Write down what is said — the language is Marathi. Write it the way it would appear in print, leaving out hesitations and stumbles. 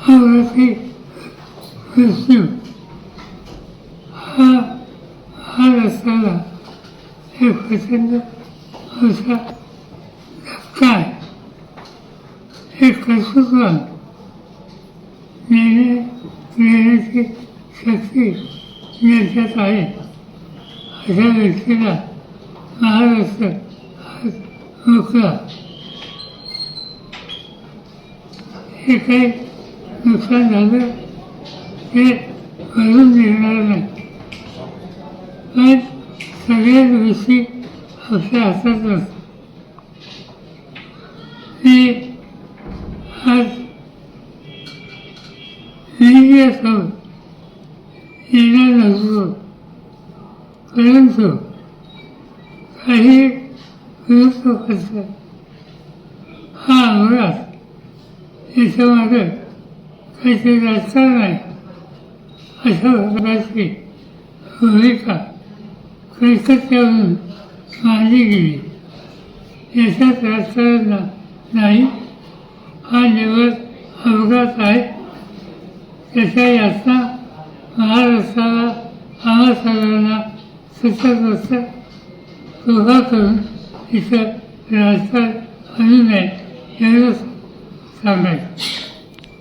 अवरती मृत्यू हा रस्त्याला एक प्रचंड मोठा धक्का आहे. हे कर्तृत्वान नेण्याची शक्ती ज्याच्यात आहे अशा व्यक्तीला महाराष्ट्र मोकळा. हे काही नुकसान झालं ते भरून निघणार नाही, पण सगळ्याच गोष्टी आपल्या हातात नसतात. मी आज मीडियासमोर येणार नसतो, परंतु काही विरोध करतात. हा अंगराज याच्यामध्ये काहीतरी राजकारण आहे अशा प्रकारची भूमिका कलकत्त्यावरून मांडली गेली. याच्यात राजकारण नाही, हा निवड अपघात आहे. त्याच्या यातना महाराष्ट्राला आम्हा सगळ्यांना सतत असतात. कृपा करून इथं राजकारण आणू नये एवढंच सांगायचं.